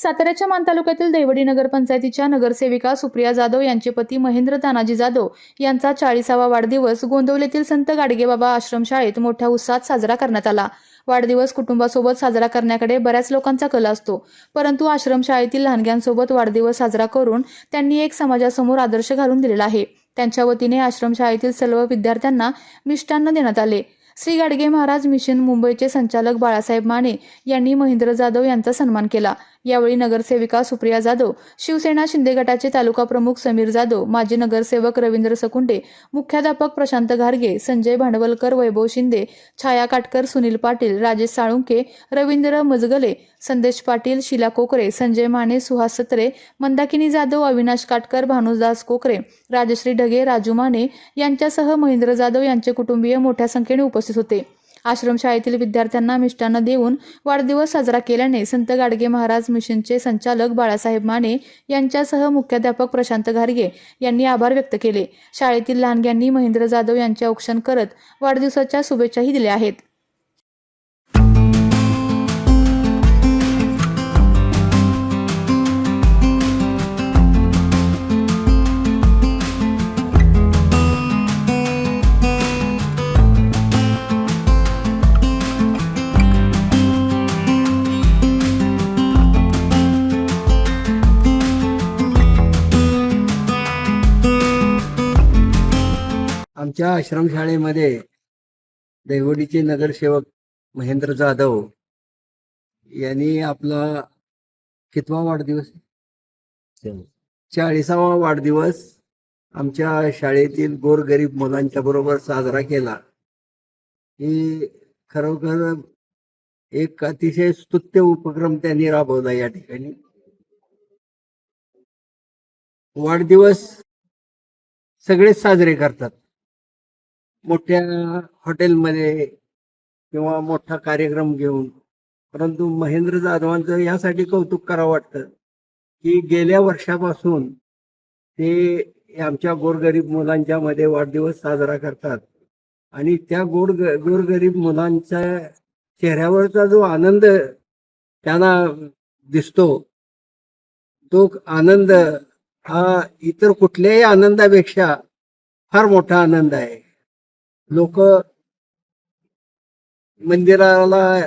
साताऱ्याच्या मान तालुक्यातील देवडी नगरपंचायतीच्या नगरसेविका सुप्रिया जाधव यांचे पती महेंद्र तानाजी जाधव यांचा 40वा वाढदिवस गोंदवलीतील संत गाडगेबाबा आश्रमशाळेत मोठ्या उत्साहात साजरा करण्यात आला। वाढदिवस कुटुंबासोबत साजरा करण्याकडे बऱ्याच लोकांचा कल असतो, परंतु आश्रमशाळेतील लहानग्यांसोबत वाढदिवस साजरा करून त्यांनी एक समाजासमोर आदर्श घालून दिलेला आहे। त्यांच्या वतीने आश्रमशाळेतील सर्व विद्यार्थ्यांना मिष्टान्न देण्यात आले। श्री गाडगे महाराज मिशन मुंबईचे संचालक बाळासाहेब माने यांनी महेंद्र जाधव यांचा सन्मान केला। यावेळी नगरसेविका सुप्रिया जाधव, शिवसेना शिंदे गटाचे तालुका प्रमुख समीर जाधव, माजी नगरसेवक रवींद्र सकुंडे, मुख्याध्यापक प्रशांत घारगे, संजय भांडवलकर, वैभव शिंदे, छाया काटकर, सुनील पाटील, राजेश साळुंके, रवींद्र मजगले, संदेश पाटील, शीला कोकरे, संजय माने, सुहास सत्रे, मंदाकिनी जाधव, अविनाश काटकर, भानुदास कोकरे, राजश्री ढगे, राजू माने यांच्यासह महेंद्र जाधव यांचे कुटुंबीय मोठ्या संख्येने उपस्थित होते। आश्रमशाळेतील विद्यार्थ्यांना मिष्टान्न देऊन वाढदिवस साजरा केल्याने संत गाडगे महाराज मिशनचे संचालक बाळासाहेब माने यांच्यासह मुख्याध्यापक प्रशांत घारगे यांनी आभार व्यक्त केले। शाळेतील लहानग्यांनी महेंद्र जाधव यांचे औक्षण करत वाढदिवसाच्या शुभेच्छाही दिल्या आहेत। आमच्या आश्रमशाळेमध्ये देवडीचे नगरसेवक महेंद्र जाधव यांनी आपला कितवा वाढदिवस 40वा वाढदिवस आमच्या शाळेतील गोरगरीब मुलांच्या बरोबर साजरा केला। ही खरोखर एक अतिशय स्तुत्य उपक्रम त्यांनी राबवला। या ठिकाणी वाढदिवस सगळेच साजरे करतात, मोठ्या हॉटेलमध्ये किंवा मोठा कार्यक्रम घेऊन, परंतु महेंद्र जाधवांचं यासाठी कौतुक करावं वाटतं की गेल्या वर्षापासून ते आमच्या गोरगरीब मुलांच्या मध्ये वाढदिवस साजरा करतात आणि त्या गोरगरीब मुलांच्या चेहऱ्यावरचा जो आनंद त्यांना दिसतो, तो आनंद हा इतर कुठल्याही आनंदापेक्षा फार मोठा आनंद आहे। लोक मंदिराला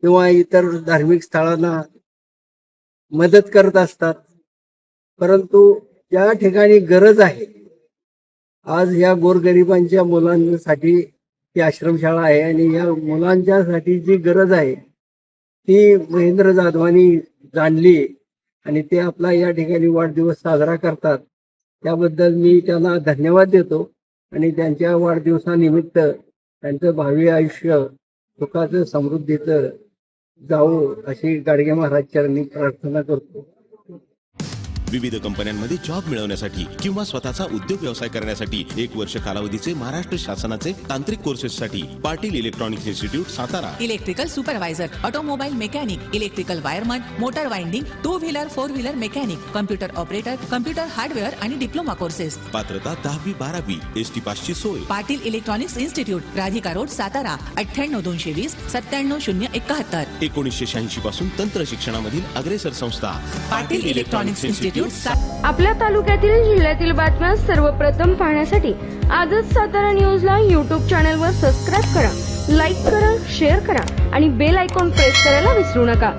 किंवा इतर धार्मिक स्थळांना मदत करत असतात, परंतु ज्या ठिकाणी गरज आहे, आज या गोरगरिबांच्या मुलांसाठी ही आश्रमशाळा आहे आणि या मुलांच्यासाठी जी गरज आहे ती महेंद्र जाधवांनी जाणली आणि ते आपला या ठिकाणी वाढदिवस साजरा करतात। त्याबद्दल मी त्यांना धन्यवाद देतो आणि त्यांच्या वाढदिवसानिमित्त त्यांचं भावी आयुष्य सुखाचं समृद्धीचं जावो अशी गाडगे महाराज चरणी प्रार्थना करतो। विविध कंपन्यांमध्ये जॉब मिळवण्यासाठी किंवा स्वतःचा उद्योग व्यवसाय करण्यासाठी 1 वर्ष कालावधीचे महाराष्ट्र शासनाचे तांत्रिक कोर्सेससाठी Patil electronics institute Satara. Electrical supervisor, automobile mechanic, electrical wireman, motor winding, 2 wheeler 4 wheeler mechanic, computer operator, computer hardware आणि डिप्लोमा कोर्सेस। पात्रता 10वी 12वी, एसटी पासची सोय। Patil electronics institute, Radhika road, Satara 98 220 97 071। 1986 पासून तंत्र शिक्षणामधील अग्रेसर संस्था पाटील इलेक्ट्रॉनिक्स इन्स्टिट्यूट। आपल्या तालुक्यातील जिल्ह्यातील बातम्या सर्वप्रथम पाहण्यासाठी आजच सातारा न्यूजला YouTube चॅनलवर सबस्क्राईब करा, लाईक करा, शेअर करा आणि बेल आयकॉन प्रेस करायला विसरू नका।